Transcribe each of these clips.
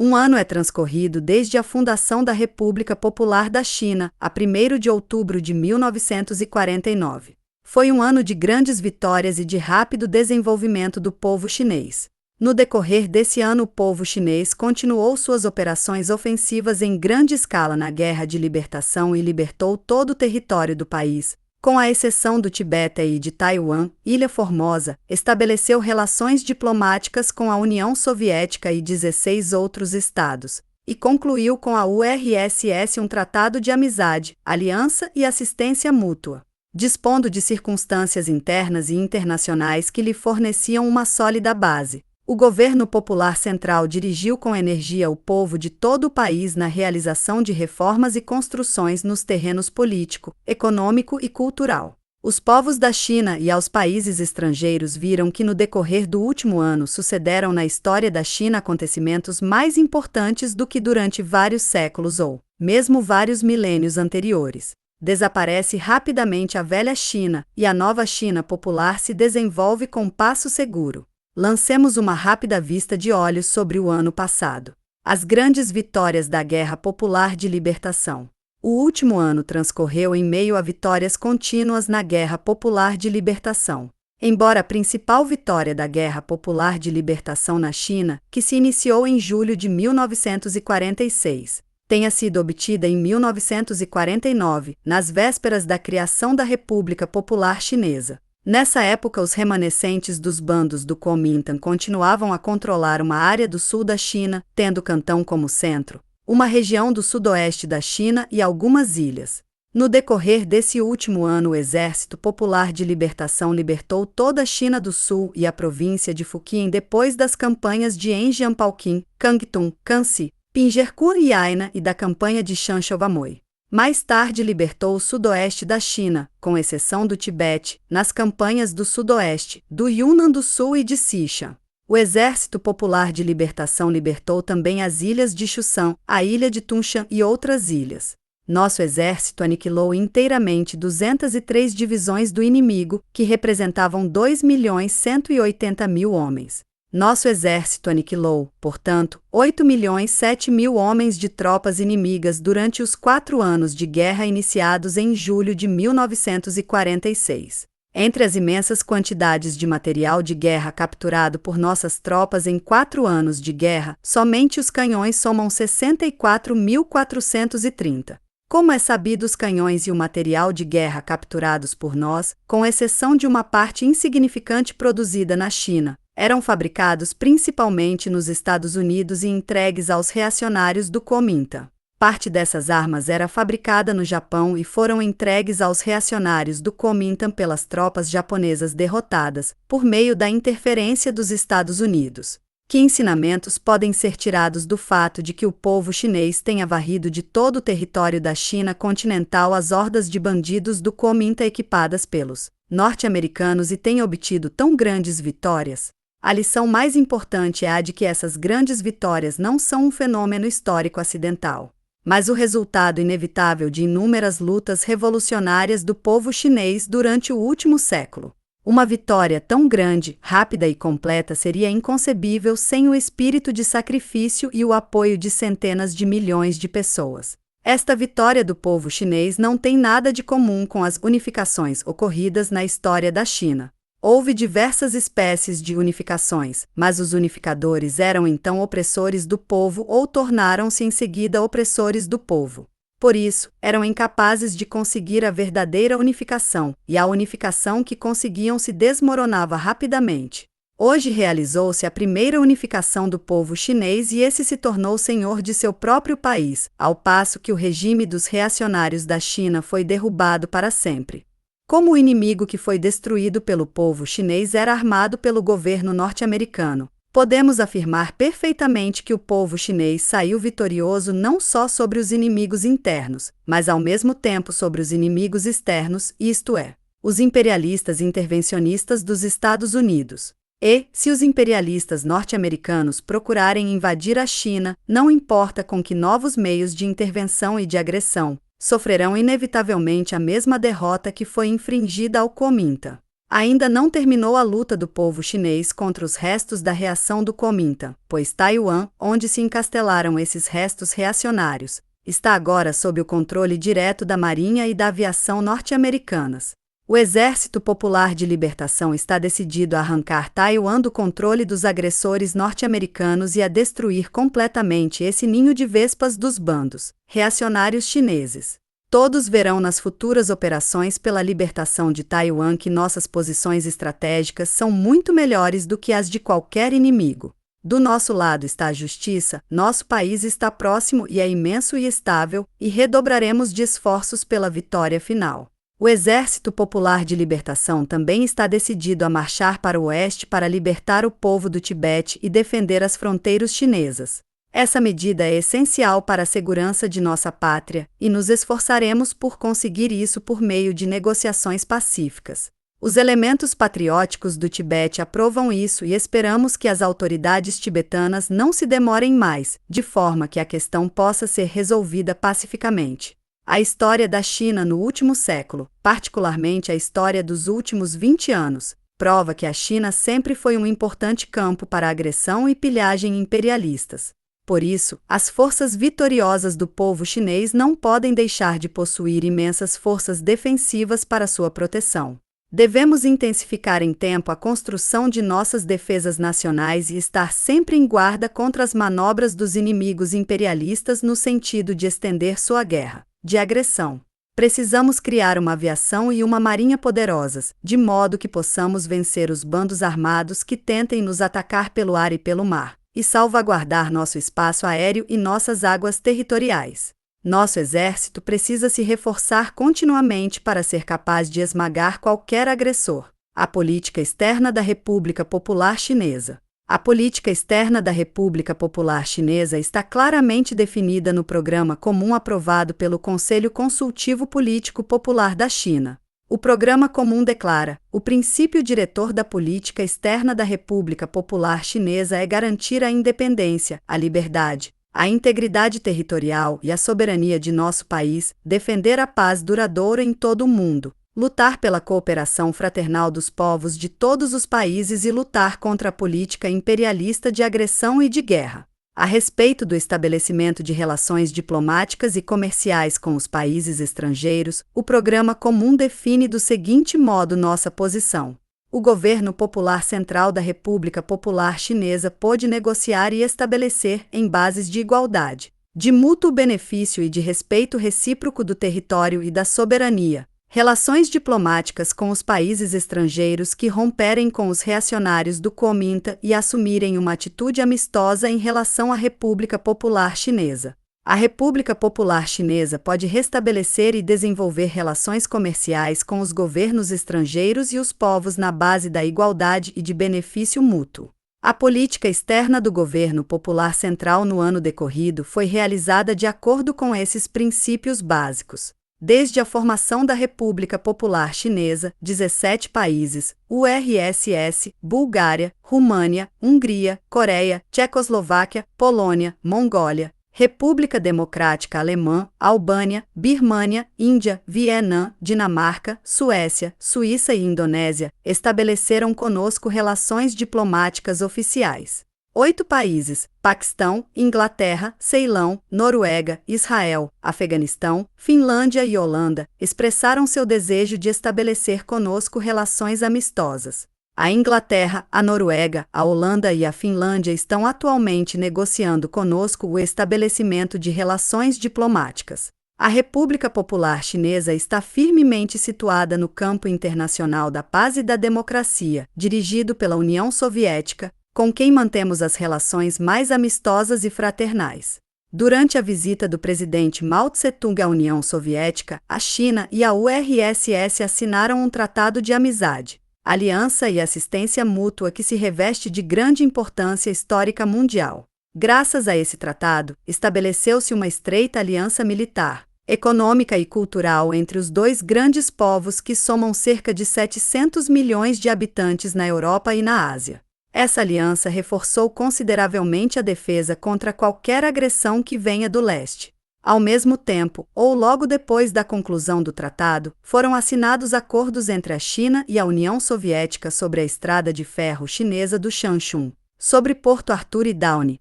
Um ano é transcorrido desde a fundação da República Popular da China, a 1º de outubro de 1949. Foi um ano de grandes vitórias e de rápido desenvolvimento do povo chinês. No decorrer desse ano, o povo chinês continuou suas operações ofensivas em grande escala na Guerra de Libertação e libertou todo o território do país. Com a exceção do Tibete e de Taiwan, Ilha Formosa, estabeleceu relações diplomáticas com a União Soviética e 16 outros estados, e concluiu com a URSS um tratado de amizade, aliança e assistência mútua, dispondo de circunstâncias internas e internacionais que lhe forneciam uma sólida base. O governo popular central dirigiu com energia o povo de todo o país na realização de reformas e construções nos terrenos político, econômico e cultural. Os povos da China e aos países estrangeiros viram que no decorrer do último ano sucederam na história da China acontecimentos mais importantes do que durante vários séculos ou, mesmo vários milênios anteriores. Desaparece rapidamente a velha China e a nova China popular se desenvolve com passo seguro. Lancemos uma rápida vista de olhos sobre o ano passado. As grandes vitórias da Guerra Popular de Libertação. O último ano transcorreu em meio a vitórias contínuas na Guerra Popular de Libertação. Embora a principal vitória da Guerra Popular de Libertação na China, que se iniciou em julho de 1946, tenha sido obtida em 1949, nas vésperas da criação da República Popular Chinesa. Nessa época, os remanescentes dos bandos do Kuomintang continuavam a controlar uma área do sul da China, tendo Cantão como centro, uma região do sudoeste da China e algumas ilhas. No decorrer desse último ano, o Exército Popular de Libertação libertou toda a China do Sul e a província de Fujian depois das campanhas de Enjianpaoqing, Kangtung, Kansi, Pingerkul e Aina e da campanha de Chanchovamoi. Mais tarde libertou o sudoeste da China, com exceção do Tibete, nas campanhas do sudoeste, do Yunnan do Sul e de Sichuan. O Exército Popular de Libertação libertou também as ilhas de Chusan, a ilha de Tunshan e outras ilhas. Nosso exército aniquilou inteiramente 203 divisões do inimigo, que representavam 2.180.000 homens. Nosso exército aniquilou, portanto, 8.007.000 homens de tropas inimigas durante os 4 anos de guerra iniciados em julho de 1946. Entre as imensas quantidades de material de guerra capturado por nossas tropas em 4 anos de guerra, somente os canhões somam 64.430. Como é sabido, os canhões e o material de guerra capturados por nós, com exceção de uma parte insignificante produzida na China, eram fabricados principalmente nos Estados Unidos e entregues aos reacionários do Kuomintang. Parte dessas armas era fabricada no Japão e foram entregues aos reacionários do Kuomintang pelas tropas japonesas derrotadas, por meio da interferência dos Estados Unidos. Que ensinamentos podem ser tirados do fato de que o povo chinês tenha varrido de todo o território da China continental as hordas de bandidos do Kuomintang equipadas pelos norte-americanos e tenha obtido tão grandes vitórias? A lição mais importante é a de que essas grandes vitórias não são um fenômeno histórico acidental, mas o resultado inevitável de inúmeras lutas revolucionárias do povo chinês durante o último século. Uma vitória tão grande, rápida e completa seria inconcebível sem o espírito de sacrifício e o apoio de centenas de milhões de pessoas. Esta vitória do povo chinês não tem nada de comum com as unificações ocorridas na história da China. Houve diversas espécies de unificações, mas os unificadores eram então opressores do povo ou tornaram-se em seguida opressores do povo. Por isso, eram incapazes de conseguir a verdadeira unificação, e a unificação que conseguiam se desmoronava rapidamente. Hoje realizou-se a primeira unificação do povo chinês e esse se tornou senhor de seu próprio país, ao passo que o regime dos reacionários da China foi derrubado para sempre. Como o inimigo que foi destruído pelo povo chinês era armado pelo governo norte-americano, podemos afirmar perfeitamente que o povo chinês saiu vitorioso não só sobre os inimigos internos, mas ao mesmo tempo sobre os inimigos externos, isto é, os imperialistas intervencionistas dos Estados Unidos. E, se os imperialistas norte-americanos procurarem invadir a China, não importa com que novos meios de intervenção e de agressão, sofrerão inevitavelmente a mesma derrota que foi infringida ao Kuomintang. Ainda não terminou a luta do povo chinês contra os restos da reação do Kuomintang, pois Taiwan, onde se encastelaram esses restos reacionários, está agora sob o controle direto da Marinha e da aviação norte-americanas. O Exército Popular de Libertação está decidido a arrancar Taiwan do controle dos agressores norte-americanos e a destruir completamente esse ninho de vespas dos bandos reacionários chineses. Todos verão nas futuras operações pela libertação de Taiwan que nossas posições estratégicas são muito melhores do que as de qualquer inimigo. Do nosso lado está a justiça, nosso país está próximo e é imenso e estável, e redobraremos de esforços pela vitória final. O Exército Popular de Libertação também está decidido a marchar para o oeste para libertar o povo do Tibete e defender as fronteiras chinesas. Essa medida é essencial para a segurança de nossa pátria, e nos esforçaremos por conseguir isso por meio de negociações pacíficas. Os elementos patrióticos do Tibete aprovam isso e esperamos que as autoridades tibetanas não se demorem mais, de forma que a questão possa ser resolvida pacificamente. A história da China no último século, particularmente a história dos últimos 20 anos, prova que a China sempre foi um importante campo para agressão e pilhagem imperialistas. Por isso, as forças vitoriosas do povo chinês não podem deixar de possuir imensas forças defensivas para sua proteção. Devemos intensificar em tempo a construção de nossas defesas nacionais e estar sempre em guarda contra as manobras dos inimigos imperialistas no sentido de estender sua guerra de agressão. Precisamos criar uma aviação e uma marinha poderosas, de modo que possamos vencer os bandos armados que tentem nos atacar pelo ar e pelo mar, e salvaguardar nosso espaço aéreo e nossas águas territoriais. Nosso exército precisa se reforçar continuamente para ser capaz de esmagar qualquer agressor. A política externa da República Popular Chinesa. A política externa da República Popular Chinesa está claramente definida no Programa Comum aprovado pelo Conselho Consultivo Político Popular da China. O Programa Comum declara: o princípio diretor da política externa da República Popular Chinesa é garantir a independência, a liberdade, a integridade territorial e a soberania de nosso país, defender a paz duradoura em todo o mundo, lutar pela cooperação fraternal dos povos de todos os países e lutar contra a política imperialista de agressão e de guerra. A respeito do estabelecimento de relações diplomáticas e comerciais com os países estrangeiros, o Programa Comum define do seguinte modo nossa posição. O Governo Popular Central da República Popular Chinesa pôde negociar e estabelecer, em bases de igualdade, de mútuo benefício e de respeito recíproco do território e da soberania, relações diplomáticas com os países estrangeiros que romperem com os reacionários do Kuomintang e assumirem uma atitude amistosa em relação à República Popular Chinesa. A República Popular Chinesa pode restabelecer e desenvolver relações comerciais com os governos estrangeiros e os povos na base da igualdade e de benefício mútuo. A política externa do Governo Popular Central no ano decorrido foi realizada de acordo com esses princípios básicos. Desde a formação da República Popular Chinesa, 17 países, URSS, Bulgária, România, Hungria, Coreia, Tchecoslováquia, Polônia, Mongólia, República Democrática Alemã, Albânia, Birmânia, Índia, Vietnã, Dinamarca, Suécia, Suíça e Indonésia, estabeleceram conosco relações diplomáticas oficiais. 8 países, Paquistão, Inglaterra, Ceilão, Noruega, Israel, Afeganistão, Finlândia e Holanda, expressaram seu desejo de estabelecer conosco relações amistosas. A Inglaterra, a Noruega, a Holanda e a Finlândia estão atualmente negociando conosco o estabelecimento de relações diplomáticas. A República Popular Chinesa está firmemente situada no campo internacional da paz e da democracia, dirigido pela União Soviética, com quem mantemos as relações mais amistosas e fraternais. Durante a visita do presidente Mao Tse-tung à União Soviética, a China e a URSS assinaram um tratado de amizade, aliança e assistência mútua que se reveste de grande importância histórica mundial. Graças a esse tratado, estabeleceu-se uma estreita aliança militar, econômica e cultural entre os dois grandes povos que somam cerca de 700 milhões de habitantes na Europa e na Ásia. Essa aliança reforçou consideravelmente a defesa contra qualquer agressão que venha do leste. Ao mesmo tempo, ou logo depois da conclusão do tratado, foram assinados acordos entre a China e a União Soviética sobre a estrada de ferro chinesa do Shanxun, sobre Porto Arthur e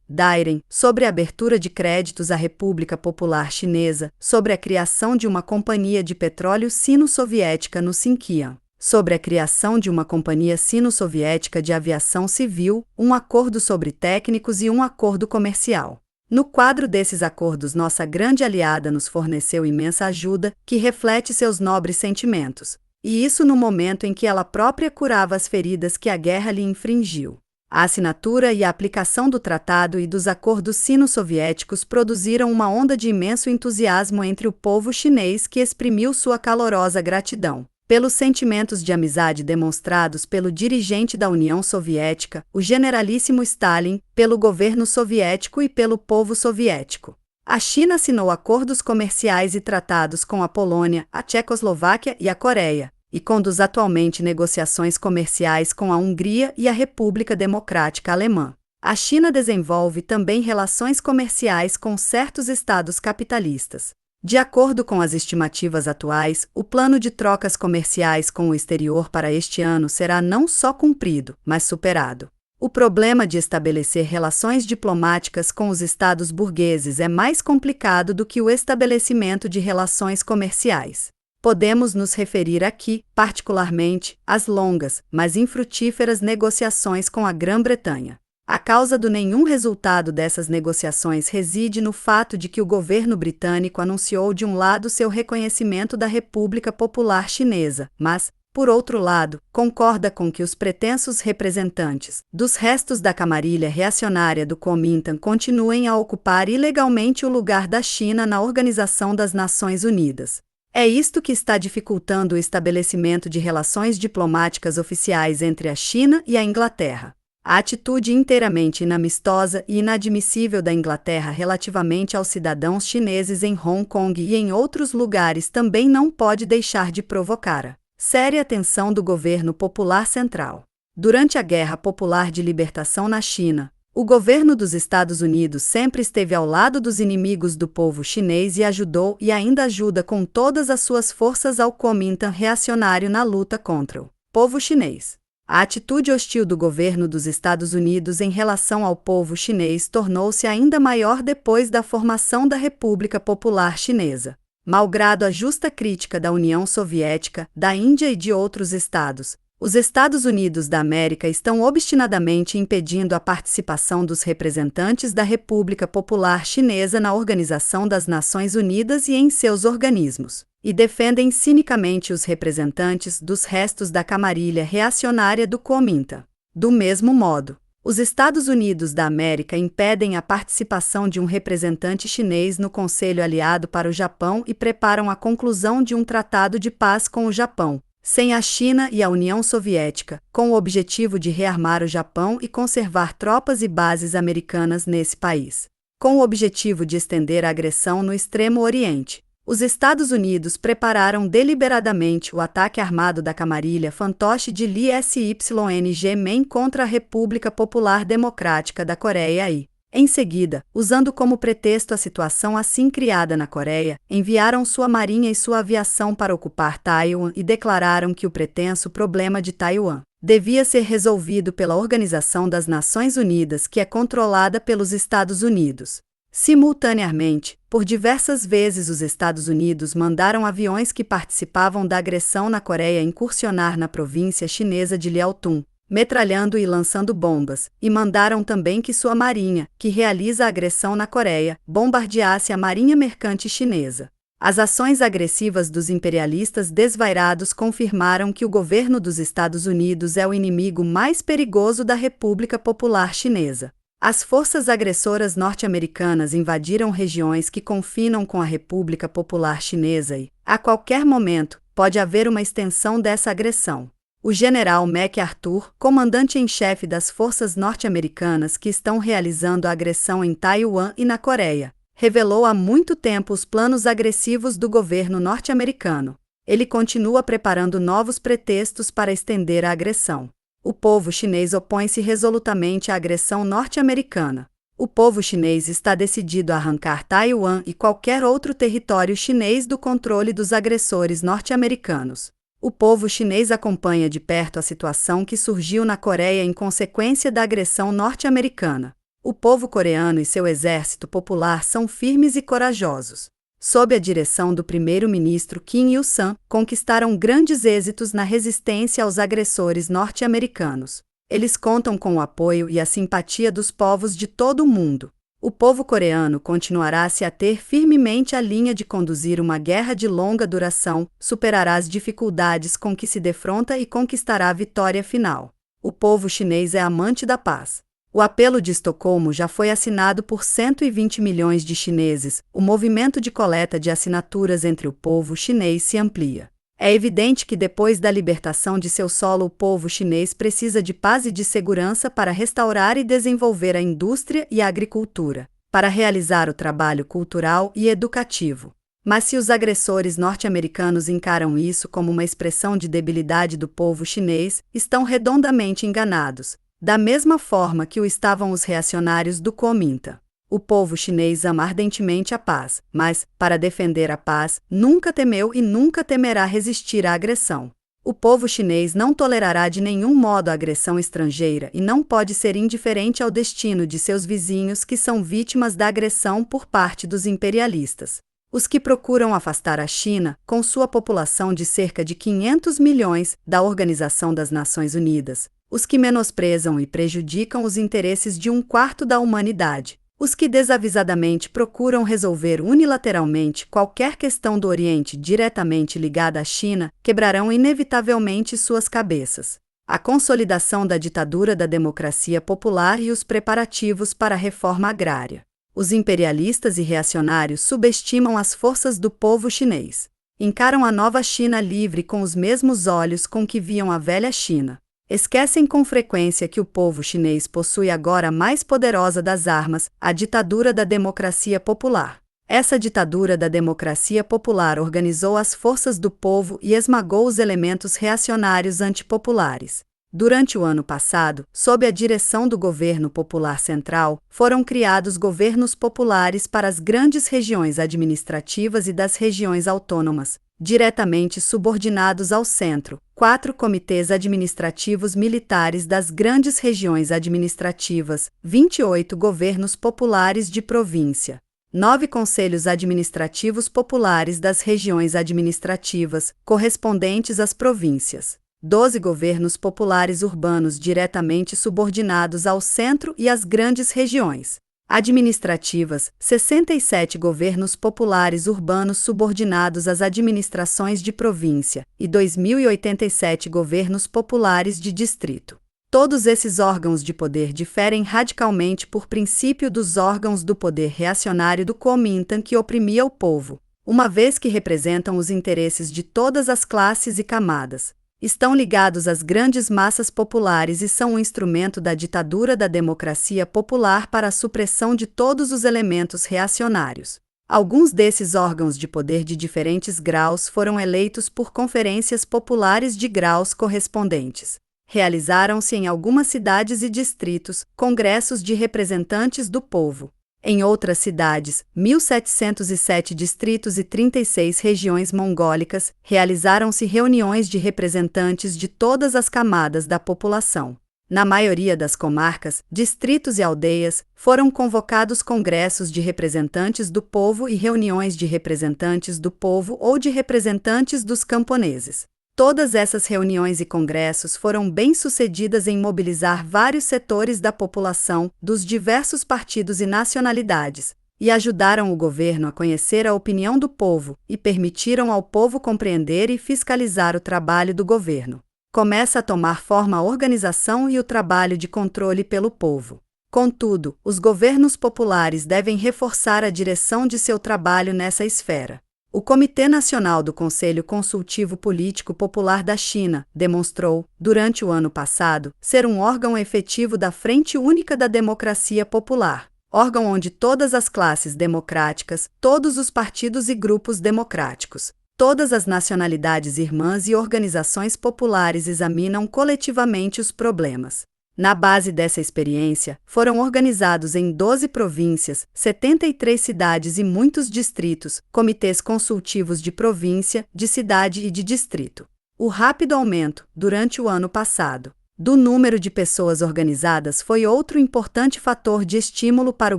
Dairen, sobre a abertura de créditos à República Popular Chinesa, sobre a criação de uma companhia de petróleo sino-soviética no Xinjiang, sobre a criação de uma companhia sino-soviética de aviação civil, um acordo sobre técnicos e um acordo comercial. No quadro desses acordos, nossa grande aliada nos forneceu imensa ajuda, que reflete seus nobres sentimentos, e isso no momento em que ela própria curava as feridas que a guerra lhe infringiu. A assinatura e a aplicação do tratado e dos acordos sino-soviéticos produziram uma onda de imenso entusiasmo entre o povo chinês, que exprimiu sua calorosa gratidão pelos sentimentos de amizade demonstrados pelo dirigente da União Soviética, o generalíssimo Stalin, pelo governo soviético e pelo povo soviético. A China assinou acordos comerciais e tratados com a Polônia, a Tchecoslováquia e a Coreia, e conduz atualmente negociações comerciais com a Hungria e a República Democrática Alemã. A China desenvolve também relações comerciais com certos estados capitalistas. De acordo com as estimativas atuais, o plano de trocas comerciais com o exterior para este ano será não só cumprido, mas superado. O problema de estabelecer relações diplomáticas com os estados burgueses é mais complicado do que o estabelecimento de relações comerciais. Podemos nos referir aqui, particularmente, às longas, mas infrutíferas negociações com a Grã-Bretanha. A causa do nenhum resultado dessas negociações reside no fato de que o governo britânico anunciou de um lado seu reconhecimento da República Popular Chinesa, mas, por outro lado, concorda com que os pretensos representantes dos restos da camarilha reacionária do Kuomintang continuem a ocupar ilegalmente o lugar da China na Organização das Nações Unidas. É isto que está dificultando o estabelecimento de relações diplomáticas oficiais entre a China e a Inglaterra. A atitude inteiramente inamistosa e inadmissível da Inglaterra relativamente aos cidadãos chineses em Hong Kong e em outros lugares também não pode deixar de provocar a séria atenção do governo popular central. Durante a Guerra Popular de Libertação na China, o governo dos Estados Unidos sempre esteve ao lado dos inimigos do povo chinês e ajudou e ainda ajuda com todas as suas forças ao Kuomintang reacionário na luta contra o povo chinês. A atitude hostil do governo dos Estados Unidos em relação ao povo chinês tornou-se ainda maior depois da formação da República Popular Chinesa. Malgrado a justa crítica da União Soviética, da Índia e de outros estados, os Estados Unidos da América estão obstinadamente impedindo a participação dos representantes da República Popular Chinesa na Organização das Nações Unidas e em seus organismos, e defendem cinicamente os representantes dos restos da camarilha reacionária do Kuomintang. Do mesmo modo, os Estados Unidos da América impedem a participação de um representante chinês no Conselho Aliado para o Japão e preparam a conclusão de um tratado de paz com o Japão, sem a China e a União Soviética, com o objetivo de rearmar o Japão e conservar tropas e bases americanas nesse país. Com o objetivo de estender a agressão no Extremo Oriente, os Estados Unidos prepararam deliberadamente o ataque armado da camarilha fantoche de Lee Syng-men contra a República Popular Democrática da Coreia e, em seguida, usando como pretexto a situação assim criada na Coreia, enviaram sua marinha e sua aviação para ocupar Taiwan e declararam que o pretenso problema de Taiwan devia ser resolvido pela Organização das Nações Unidas, que é controlada pelos Estados Unidos. Simultaneamente, por diversas vezes os Estados Unidos mandaram aviões que participavam da agressão na Coreia incursionar na província chinesa de Liaotung, metralhando e lançando bombas, e mandaram também que sua marinha, que realiza a agressão na Coreia, bombardeasse a marinha mercante chinesa. As ações agressivas dos imperialistas desvairados confirmaram que o governo dos Estados Unidos é o inimigo mais perigoso da República Popular Chinesa. As forças agressoras norte-americanas invadiram regiões que confinam com a República Popular Chinesa e, a qualquer momento, pode haver uma extensão dessa agressão. O general MacArthur, comandante-em-chefe das forças norte-americanas que estão realizando a agressão em Taiwan e na Coreia, revelou há muito tempo os planos agressivos do governo norte-americano. Ele continua preparando novos pretextos para estender a agressão. O povo chinês opõe-se resolutamente à agressão norte-americana. O povo chinês está decidido a arrancar Taiwan e qualquer outro território chinês do controle dos agressores norte-americanos. O povo chinês acompanha de perto a situação que surgiu na Coreia em consequência da agressão norte-americana. O povo coreano e seu exército popular são firmes e corajosos. Sob a direção do primeiro-ministro Kim Il-sung, conquistaram grandes êxitos na resistência aos agressores norte-americanos. Eles contam com o apoio e a simpatia dos povos de todo o mundo. O povo coreano continuará a se ater firmemente à linha de conduzir uma guerra de longa duração, superará as dificuldades com que se defronta e conquistará a vitória final. O povo chinês é amante da paz. O Apelo de Estocolmo já foi assinado por 120 milhões de chineses. O movimento de coleta de assinaturas entre o povo chinês se amplia. É evidente que depois da libertação de seu solo o povo chinês precisa de paz e de segurança para restaurar e desenvolver a indústria e a agricultura, para realizar o trabalho cultural e educativo. Mas se os agressores norte-americanos encaram isso como uma expressão de debilidade do povo chinês, estão redondamente enganados, da mesma forma que o estavam os reacionários do Kuomintang. O povo chinês ama ardentemente a paz, mas, para defender a paz, nunca temeu e nunca temerá resistir à agressão. O povo chinês não tolerará de nenhum modo a agressão estrangeira e não pode ser indiferente ao destino de seus vizinhos que são vítimas da agressão por parte dos imperialistas. Os que procuram afastar a China, com sua população de cerca de 500 milhões, da Organização das Nações Unidas. Os que menosprezam e prejudicam os interesses de um quarto da humanidade. Os que desavisadamente procuram resolver unilateralmente qualquer questão do Oriente diretamente ligada à China, quebrarão inevitavelmente suas cabeças. A consolidação da ditadura da democracia popular e os preparativos para a reforma agrária. Os imperialistas e reacionários subestimam as forças do povo chinês. Encaram a nova China livre com os mesmos olhos com que viam a velha China. Esquecem com frequência que o povo chinês possui agora a mais poderosa das armas, a ditadura da democracia popular. Essa ditadura da democracia popular organizou as forças do povo e esmagou os elementos reacionários antipopulares. Durante o ano passado, sob a direção do governo popular central, foram criados governos populares para as grandes regiões administrativas e das regiões autônomas, diretamente subordinados ao centro, 4 comitês administrativos militares das grandes regiões administrativas, 28 governos populares de província, 9 conselhos administrativos populares das regiões administrativas, correspondentes às províncias, 12 governos populares urbanos diretamente subordinados ao centro e às grandes regiões administrativas, 67 governos populares urbanos subordinados às administrações de província e 2.087 governos populares de distrito. Todos esses órgãos de poder diferem radicalmente por princípio dos órgãos do poder reacionário do Kuomintang que oprimia o povo, uma vez que representam os interesses de todas as classes e camadas. Estão ligados às grandes massas populares e são um instrumento da ditadura da democracia popular para a supressão de todos os elementos reacionários. Alguns desses órgãos de poder de diferentes graus foram eleitos por conferências populares de graus correspondentes. Realizaram-se em algumas cidades e distritos congressos de representantes do povo. Em outras cidades, 1.707 distritos e 36 regiões mongólicas, realizaram-se reuniões de representantes de todas as camadas da população. Na maioria das comarcas, distritos e aldeias, foram convocados congressos de representantes do povo e reuniões de representantes do povo ou de representantes dos camponeses. Todas essas reuniões e congressos foram bem-sucedidas em mobilizar vários setores da população, dos diversos partidos e nacionalidades, e ajudaram o governo a conhecer a opinião do povo, e permitiram ao povo compreender e fiscalizar o trabalho do governo. Começa a tomar forma a organização e o trabalho de controle pelo povo. Contudo, os governos populares devem reforçar a direção de seu trabalho nessa esfera. O Comitê Nacional do Conselho Consultivo Político Popular da China demonstrou, durante o ano passado, ser um órgão efetivo da Frente Única da Democracia Popular, órgão onde todas as classes democráticas, todos os partidos e grupos democráticos, todas as nacionalidades irmãs e organizações populares examinam coletivamente os problemas. Na base dessa experiência, foram organizados em 12 províncias, 73 cidades e muitos distritos, comitês consultivos de província, de cidade e de distrito. O rápido aumento, durante o ano passado, do número de pessoas organizadas foi outro importante fator de estímulo para o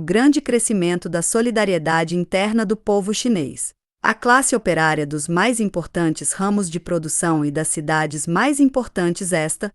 grande crescimento da solidariedade interna do povo chinês. A classe operária dos mais importantes ramos de produção e das cidades mais importantes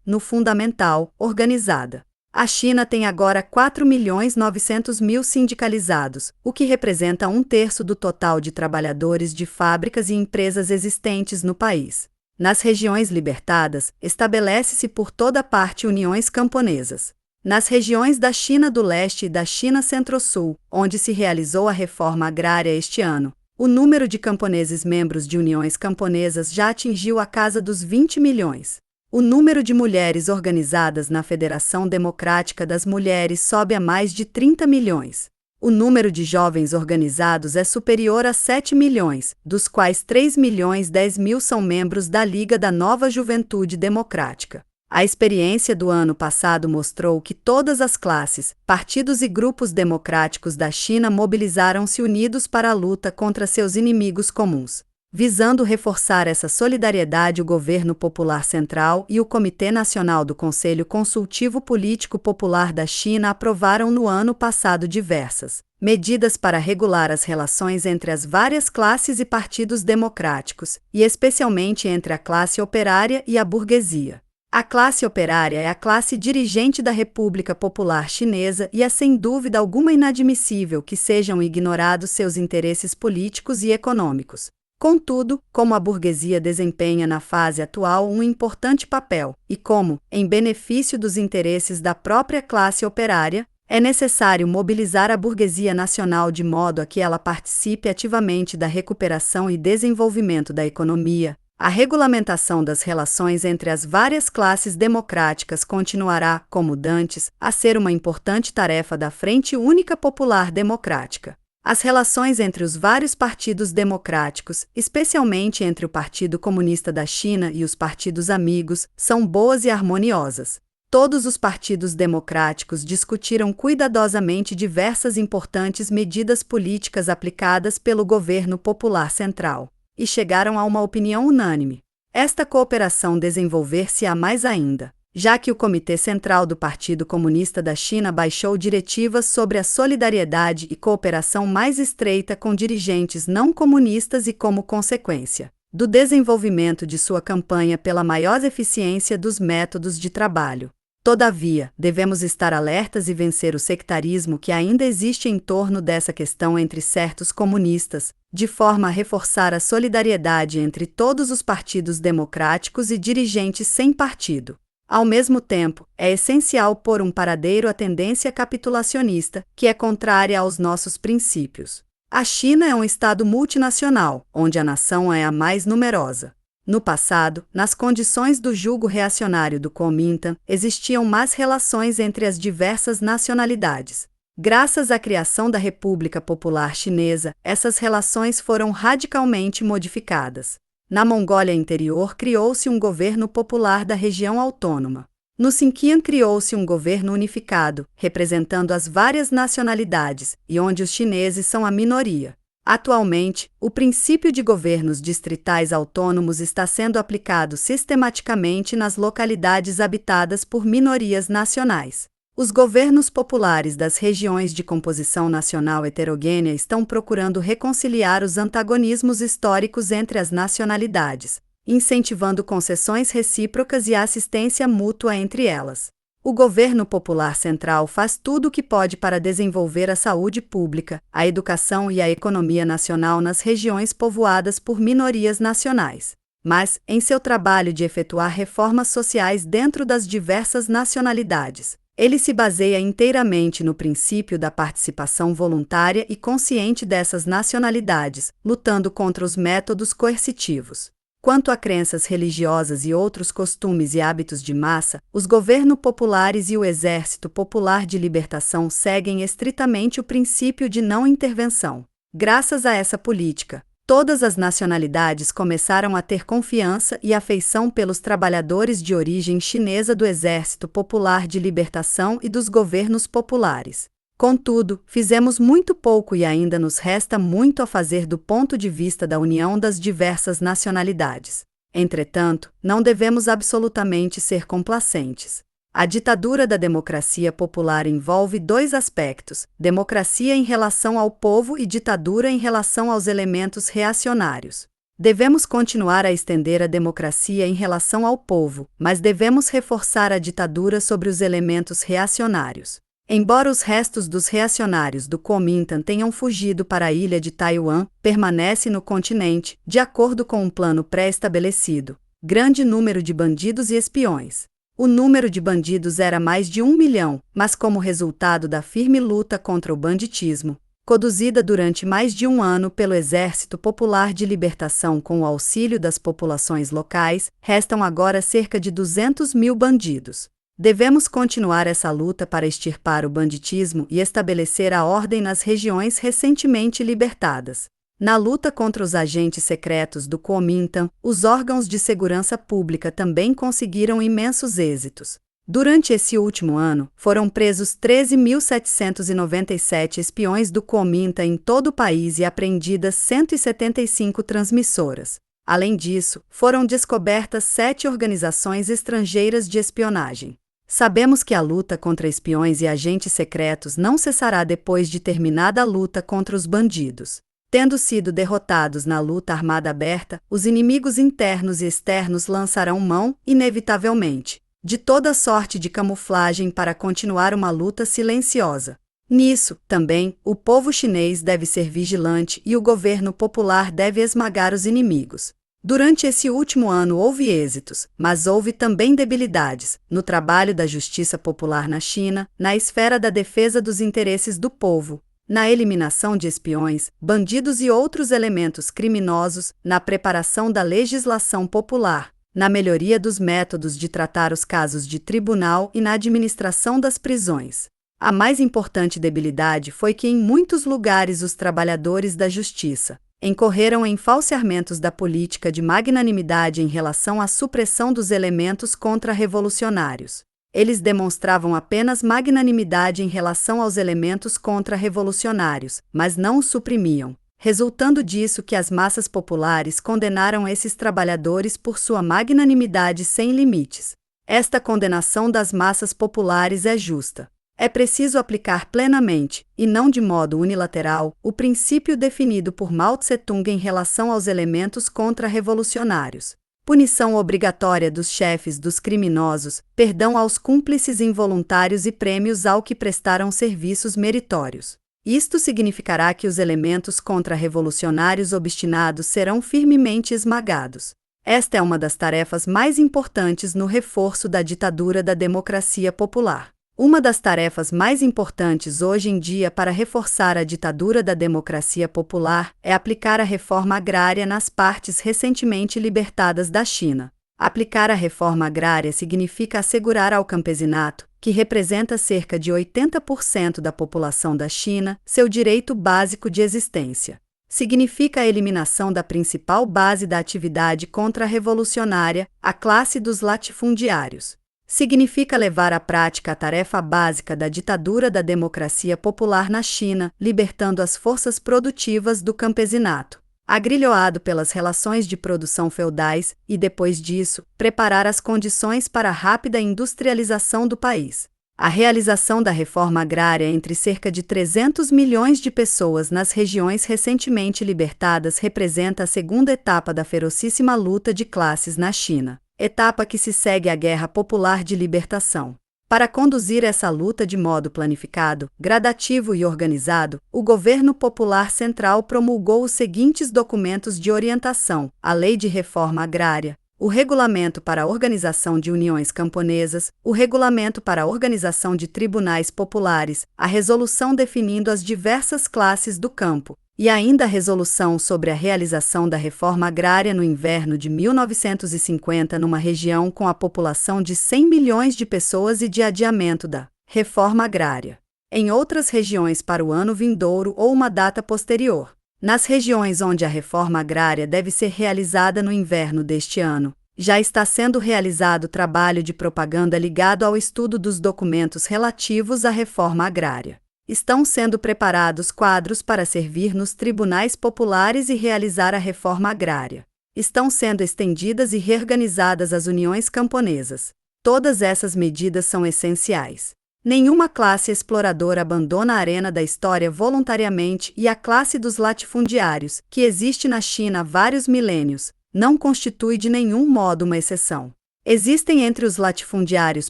no fundamental, organizada. A China tem agora 4.900.000 sindicalizados, o que representa 1/3 do total de trabalhadores de fábricas e empresas existentes no país. Nas regiões libertadas, estabelece-se por toda parte uniões camponesas. Nas regiões da China do Leste e da China Centro-Sul, onde se realizou a reforma agrária este ano, o número de camponeses membros de uniões camponesas já atingiu a casa dos 20 milhões. O número de mulheres organizadas na Federação Democrática das Mulheres sobe a mais de 30 milhões. O número de jovens organizados é superior a 7 milhões, dos quais 3.010.000 são membros da Liga da Nova Juventude Democrática. A experiência do ano passado mostrou que todas as classes, partidos e grupos democráticos da China mobilizaram-se unidos para a luta contra seus inimigos comuns. Visando reforçar essa solidariedade, o Governo Popular Central e o Comitê Nacional do Conselho Consultivo Político Popular da China aprovaram no ano passado diversas medidas para regular as relações entre as várias classes e partidos democráticos, e especialmente entre a classe operária e a burguesia. A classe operária é a classe dirigente da República Popular Chinesa e é sem dúvida alguma inadmissível que sejam ignorados seus interesses políticos e econômicos. Contudo, como a burguesia desempenha na fase atual um importante papel, e como, em benefício dos interesses da própria classe operária, é necessário mobilizar a burguesia nacional de modo a que ela participe ativamente da recuperação e desenvolvimento da economia, a regulamentação das relações entre as várias classes democráticas continuará, como dantes, a ser uma importante tarefa da Frente Única Popular Democrática. As relações entre os vários partidos democráticos, especialmente entre o Partido Comunista da China e os partidos amigos, são boas e harmoniosas. Todos os partidos democráticos discutiram cuidadosamente diversas importantes medidas políticas aplicadas pelo Governo Popular Central e chegaram a uma opinião unânime. Esta cooperação desenvolver-se-á mais ainda, já que o Comitê Central do Partido Comunista da China baixou diretivas sobre a solidariedade e cooperação mais estreita com dirigentes não comunistas e, como consequência, do desenvolvimento de sua campanha pela maior eficiência dos métodos de trabalho. Todavia, devemos estar alertas e vencer o sectarismo que ainda existe em torno dessa questão entre certos comunistas, de forma a reforçar a solidariedade entre todos os partidos democráticos e dirigentes sem partido. Ao mesmo tempo, é essencial pôr um paradeiro à tendência capitulacionista, que é contrária aos nossos princípios. A China é um estado multinacional, onde a nação é a mais numerosa. No passado, nas condições do jugo reacionário do Kuomintang, existiam más relações entre as diversas nacionalidades. Graças à criação da República Popular Chinesa, essas relações foram radicalmente modificadas. Na Mongólia Interior criou-se um governo popular da região autônoma. No Xinjiang criou-se um governo unificado, representando as várias nacionalidades, e onde os chineses são a minoria. Atualmente, o princípio de governos distritais autônomos está sendo aplicado sistematicamente nas localidades habitadas por minorias nacionais. Os governos populares das regiões de composição nacional heterogênea estão procurando reconciliar os antagonismos históricos entre as nacionalidades, incentivando concessões recíprocas e a assistência mútua entre elas. O Governo Popular Central faz tudo o que pode para desenvolver a saúde pública, a educação e a economia nacional nas regiões povoadas por minorias nacionais. Mas, em seu trabalho de efetuar reformas sociais dentro das diversas nacionalidades, ele se baseia inteiramente no princípio da participação voluntária e consciente dessas nacionalidades, lutando contra os métodos coercitivos. Quanto a crenças religiosas e outros costumes e hábitos de massa, os governos populares e o Exército Popular de Libertação seguem estritamente o princípio de não intervenção. Graças a essa política, Todas as nacionalidades começaram a ter confiança e afeição pelos trabalhadores de origem chinesa do Exército Popular de Libertação e dos governos populares. Contudo, fizemos muito pouco e ainda nos resta muito a fazer do ponto de vista da união das diversas nacionalidades. Entretanto, não devemos absolutamente ser complacentes. A ditadura da democracia popular envolve dois aspectos: democracia em relação ao povo e ditadura em relação aos elementos reacionários. Devemos continuar a estender a democracia em relação ao povo, mas devemos reforçar a ditadura sobre os elementos reacionários. Embora os restos dos reacionários do Kuomintang tenham fugido para a ilha de Taiwan, permanece no continente, de acordo com um plano pré-estabelecido, grande número de bandidos e espiões. O número de bandidos era mais de 1 milhão, mas como resultado da firme luta contra o banditismo, conduzida durante mais de um ano pelo Exército Popular de Libertação com o auxílio das populações locais, restam agora cerca de 200 mil bandidos. Devemos continuar essa luta para extirpar o banditismo e estabelecer a ordem nas regiões recentemente libertadas. Na luta contra os agentes secretos do Kuomintang, os órgãos de segurança pública também conseguiram imensos êxitos. Durante esse último ano, foram presos 13.797 espiões do Kuomintang em todo o país e apreendidas 175 transmissoras. Além disso, foram descobertas 7 organizações estrangeiras de espionagem. Sabemos que a luta contra espiões e agentes secretos não cessará depois de terminada a luta contra os bandidos. Tendo sido derrotados na luta armada aberta, os inimigos internos e externos lançarão mão, inevitavelmente, de toda sorte de camuflagem para continuar uma luta silenciosa. Nisso, também, o povo chinês deve ser vigilante e o governo popular deve esmagar os inimigos. Durante esse último ano houve êxitos, mas houve também debilidades, no trabalho da justiça popular na China, na esfera da defesa dos interesses do povo, na eliminação de espiões, bandidos e outros elementos criminosos, na preparação da legislação popular, na melhoria dos métodos de tratar os casos de tribunal e na administração das prisões. A mais importante debilidade foi que em muitos lugares os trabalhadores da justiça incorreram em falseamentos da política de magnanimidade em relação à supressão dos elementos contra-revolucionários. Eles demonstravam apenas magnanimidade em relação aos elementos contra-revolucionários, mas não os suprimiam, resultando disso que as massas populares condenaram esses trabalhadores por sua magnanimidade sem limites. Esta condenação das massas populares é justa. É preciso aplicar plenamente, e não de modo unilateral, o princípio definido por Mao Tse-tung em relação aos elementos contra-revolucionários. Punição obrigatória dos chefes dos criminosos, perdão aos cúmplices involuntários e prêmios ao que prestaram serviços meritórios. Isto significará que os elementos contra-revolucionários obstinados serão firmemente esmagados. Esta é uma das tarefas mais importantes no reforço da ditadura da democracia popular. Uma das tarefas mais importantes hoje em dia para reforçar a ditadura da democracia popular é aplicar a reforma agrária nas partes recentemente libertadas da China. Aplicar a reforma agrária significa assegurar ao campesinato, que representa cerca de 80% da população da China, seu direito básico de existência. Significa a eliminação da principal base da atividade contra-revolucionária, a classe dos latifundiários. Significa levar à prática a tarefa básica da ditadura da democracia popular na China, libertando as forças produtivas do campesinato, agrilhoado pelas relações de produção feudais, e depois disso, preparar as condições para a rápida industrialização do país. A realização da reforma agrária entre cerca de 300 milhões de pessoas nas regiões recentemente libertadas representa a segunda etapa da ferocíssima luta de classes na China. Etapa que se segue à Guerra Popular de Libertação. Para conduzir essa luta de modo planificado, gradativo e organizado, o Governo Popular Central promulgou os seguintes documentos de orientação: a Lei de Reforma Agrária, o Regulamento para a Organização de Uniões Camponesas, o Regulamento para a Organização de Tribunais Populares, a Resolução definindo as diversas classes do campo, e ainda a resolução sobre a realização da reforma agrária no inverno de 1950 numa região com a população de 100 milhões de pessoas e de adiamento da reforma agrária em outras regiões para o ano vindouro ou uma data posterior. Nas regiões onde a reforma agrária deve ser realizada no inverno deste ano, já está sendo realizado trabalho de propaganda ligado ao estudo dos documentos relativos à reforma agrária. Estão sendo preparados quadros para servir nos tribunais populares e realizar a reforma agrária. Estão sendo estendidas e reorganizadas as uniões camponesas. Todas essas medidas são essenciais. Nenhuma classe exploradora abandona a arena da história voluntariamente e a classe dos latifundiários, que existe na China há vários milênios, não constitui de nenhum modo uma exceção. Existem entre os latifundiários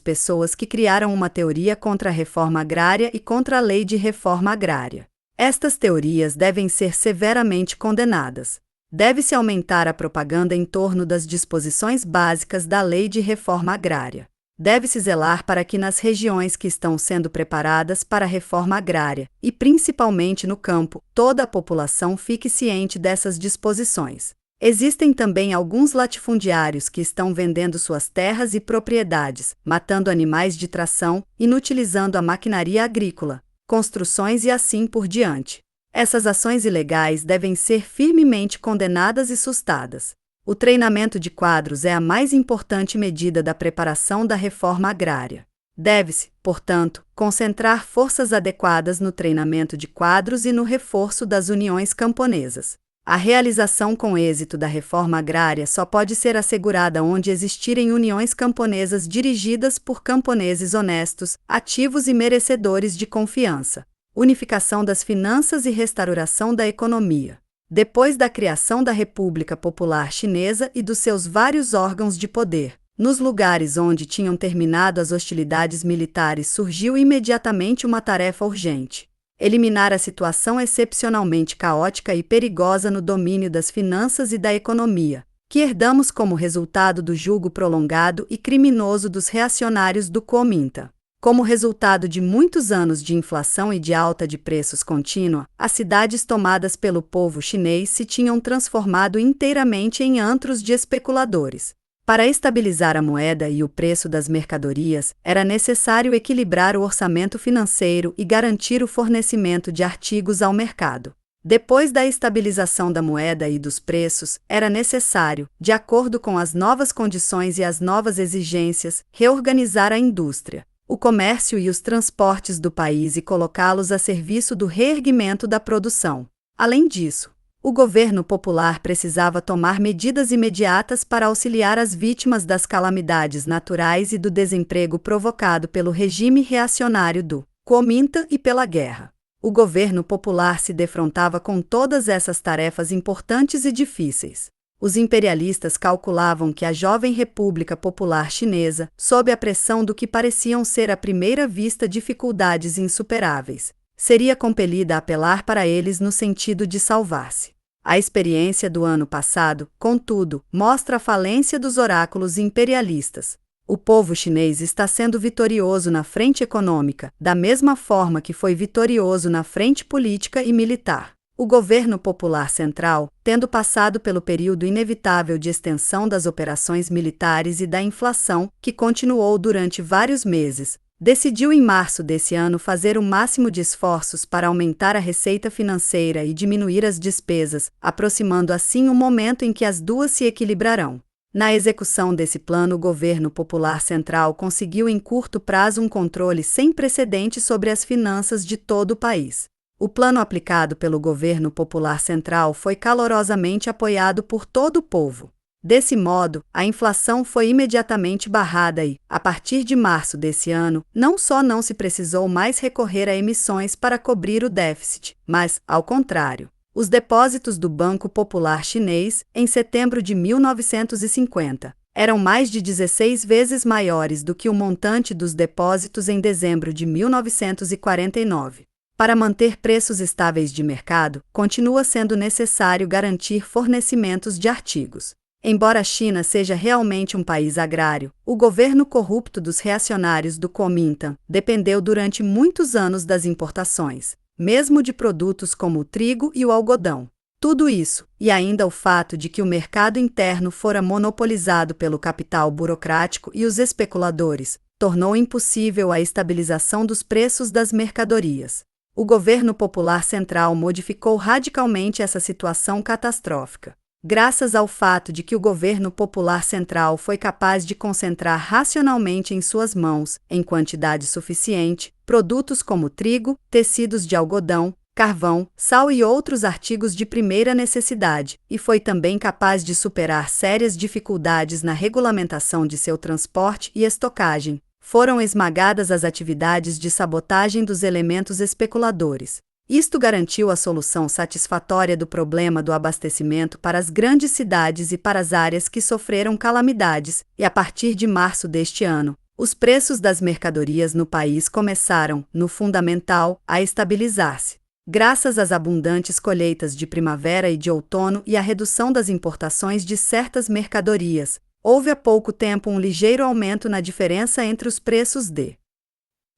pessoas que criaram uma teoria contra a reforma agrária e contra a lei de reforma agrária. Estas teorias devem ser severamente condenadas. Deve-se aumentar a propaganda em torno das disposições básicas da lei de reforma agrária. Deve-se zelar para que nas regiões que estão sendo preparadas para a reforma agrária, e principalmente no campo, toda a população fique ciente dessas disposições. Existem também alguns latifundiários que estão vendendo suas terras e propriedades, matando animais de tração, inutilizando a maquinaria agrícola, construções e assim por diante. Essas ações ilegais devem ser firmemente condenadas e sustadas. O treinamento de quadros é a mais importante medida da preparação da reforma agrária. Deve-se, portanto, concentrar forças adequadas no treinamento de quadros e no reforço das uniões camponesas. A realização com êxito da reforma agrária só pode ser assegurada onde existirem uniões camponesas dirigidas por camponeses honestos, ativos e merecedores de confiança. Unificação das finanças e restauração da economia. Depois da criação da República Popular Chinesa e dos seus vários órgãos de poder, nos lugares onde tinham terminado as hostilidades militares surgiu imediatamente uma tarefa urgente: eliminar a situação excepcionalmente caótica e perigosa no domínio das finanças e da economia, que herdamos como resultado do jugo prolongado e criminoso dos reacionários do Kuomintang. Como resultado de muitos anos de inflação e de alta de preços contínua, as cidades tomadas pelo povo chinês se tinham transformado inteiramente em antros de especuladores. Para estabilizar a moeda e o preço das mercadorias, era necessário equilibrar o orçamento financeiro e garantir o fornecimento de artigos ao mercado. Depois da estabilização da moeda e dos preços, era necessário, de acordo com as novas condições e as novas exigências, reorganizar a indústria, o comércio e os transportes do país e colocá-los a serviço do reerguimento da produção. Além disso, o governo popular precisava tomar medidas imediatas para auxiliar as vítimas das calamidades naturais e do desemprego provocado pelo regime reacionário do Kuomintang e pela guerra. O governo popular se defrontava com todas essas tarefas importantes e difíceis. Os imperialistas calculavam que a jovem República Popular Chinesa, sob a pressão do que pareciam ser à primeira vista dificuldades insuperáveis, seria compelida a apelar para eles no sentido de salvar-se. A experiência do ano passado, contudo, mostra a falência dos oráculos imperialistas. O povo chinês está sendo vitorioso na frente econômica, da mesma forma que foi vitorioso na frente política e militar. O governo popular central, tendo passado pelo período inevitável de extensão das operações militares e da inflação, que continuou durante vários meses, decidiu em março desse ano fazer o máximo de esforços para aumentar a receita financeira e diminuir as despesas, aproximando assim o momento em que as duas se equilibrarão. Na execução desse plano, o governo popular central conseguiu em curto prazo um controle sem precedentes sobre as finanças de todo o país. O plano aplicado pelo governo popular central foi calorosamente apoiado por todo o povo. Desse modo, a inflação foi imediatamente barrada e, a partir de março desse ano, não só não se precisou mais recorrer a emissões para cobrir o déficit, mas, ao contrário, os depósitos do Banco Popular Chinês, em setembro de 1950, eram mais de 16 vezes maiores do que o montante dos depósitos em dezembro de 1949. Para manter preços estáveis de mercado, continua sendo necessário garantir fornecimentos de artigos. Embora a China seja realmente um país agrário, o governo corrupto dos reacionários do Kuomintang dependeu durante muitos anos das importações, mesmo de produtos como o trigo e o algodão. Tudo isso, e ainda o fato de que o mercado interno fora monopolizado pelo capital burocrático e os especuladores, tornou impossível a estabilização dos preços das mercadorias. O governo popular central modificou radicalmente essa situação catastrófica. Graças ao fato de que o governo popular central foi capaz de concentrar racionalmente em suas mãos, em quantidade suficiente, produtos como trigo, tecidos de algodão, carvão, sal e outros artigos de primeira necessidade, e foi também capaz de superar sérias dificuldades na regulamentação de seu transporte e estocagem, foram esmagadas as atividades de sabotagem dos elementos especuladores. Isto garantiu a solução satisfatória do problema do abastecimento para as grandes cidades e para as áreas que sofreram calamidades, e a partir de março deste ano, os preços das mercadorias no país começaram, no fundamental, a estabilizar-se. Graças às abundantes colheitas de primavera e de outono e à redução das importações de certas mercadorias, houve há pouco tempo um ligeiro aumento na diferença entre os preços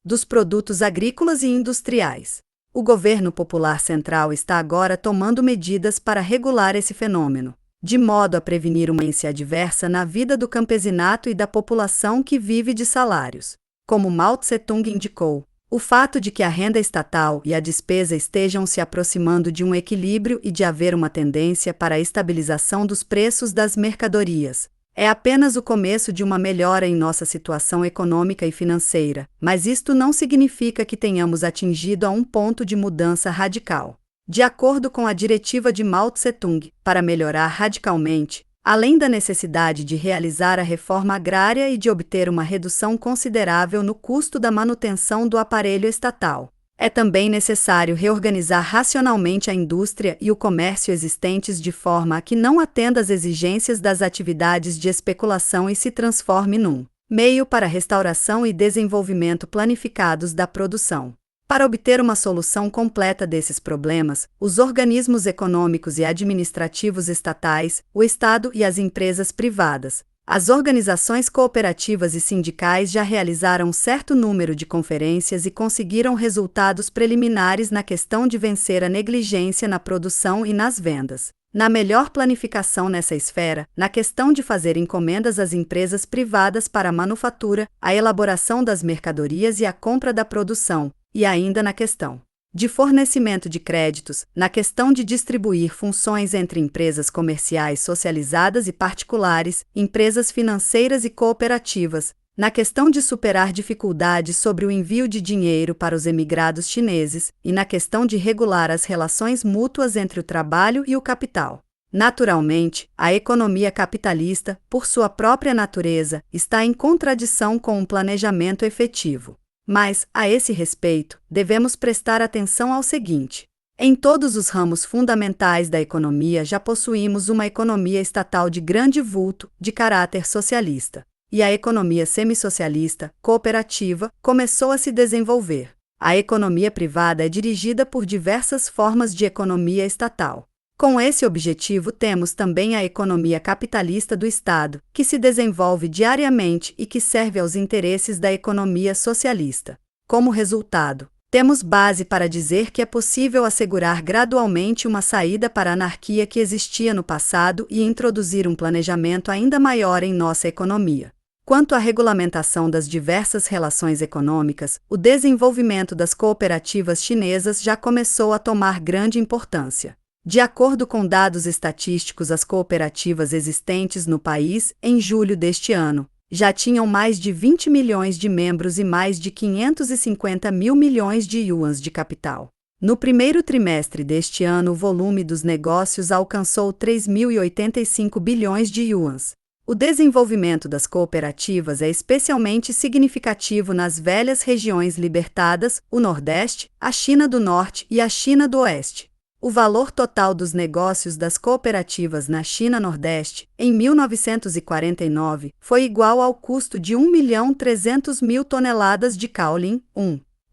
dos produtos agrícolas e industriais. O governo popular central está agora tomando medidas para regular esse fenômeno, de modo a prevenir uma influência adversa na vida do campesinato e da população que vive de salários. Como Mao Tse-tung indicou, o fato de que a renda estatal e a despesa estejam se aproximando de um equilíbrio e de haver uma tendência para a estabilização dos preços das mercadorias é apenas o começo de uma melhora em nossa situação econômica e financeira, mas isto não significa que tenhamos atingido a um ponto de mudança radical. De acordo com a diretiva de Mao Tse-tung, para melhorar radicalmente, além da necessidade de realizar a reforma agrária e de obter uma redução considerável no custo da manutenção do aparelho estatal, é também necessário reorganizar racionalmente a indústria e o comércio existentes de forma a que não atenda às exigências das atividades de especulação e se transforme num meio para a restauração e desenvolvimento planificados da produção. Para obter uma solução completa desses problemas, os organismos econômicos e administrativos estatais, o Estado e as empresas privadas, as organizações cooperativas e sindicais já realizaram um certo número de conferências e conseguiram resultados preliminares na questão de vencer a negligência na produção e nas vendas, na melhor planificação nessa esfera, na questão de fazer encomendas às empresas privadas para a manufatura, a elaboração das mercadorias e a compra da produção, e ainda na questão de fornecimento de créditos, na questão de distribuir funções entre empresas comerciais socializadas e particulares, empresas financeiras e cooperativas, na questão de superar dificuldades sobre o envio de dinheiro para os emigrados chineses e na questão de regular as relações mútuas entre o trabalho e o capital. Naturalmente, a economia capitalista, por sua própria natureza, está em contradição com um planejamento efetivo. Mas, a esse respeito, devemos prestar atenção ao seguinte: em todos os ramos fundamentais da economia já possuímos uma economia estatal de grande vulto, de caráter socialista. E a economia semissocialista, cooperativa, começou a se desenvolver. A economia privada é dirigida por diversas formas de economia estatal. Com esse objetivo temos também a economia capitalista do Estado, que se desenvolve diariamente e que serve aos interesses da economia socialista. Como resultado, temos base para dizer que é possível assegurar gradualmente uma saída para a anarquia que existia no passado e introduzir um planejamento ainda maior em nossa economia. Quanto à regulamentação das diversas relações econômicas, o desenvolvimento das cooperativas chinesas já começou a tomar grande importância. De acordo com dados estatísticos, as cooperativas existentes no país, em julho deste ano, já tinham mais de 20 milhões de membros e mais de 550 mil milhões de yuans de capital. No primeiro trimestre deste ano, o volume dos negócios alcançou 3.085 bilhões de yuans. O desenvolvimento das cooperativas é especialmente significativo nas velhas regiões libertadas, o Nordeste, a China do Norte e a China do Oeste. O valor total dos negócios das cooperativas na China Nordeste, em 1949, foi igual ao custo de 1.300.000 toneladas de caolin,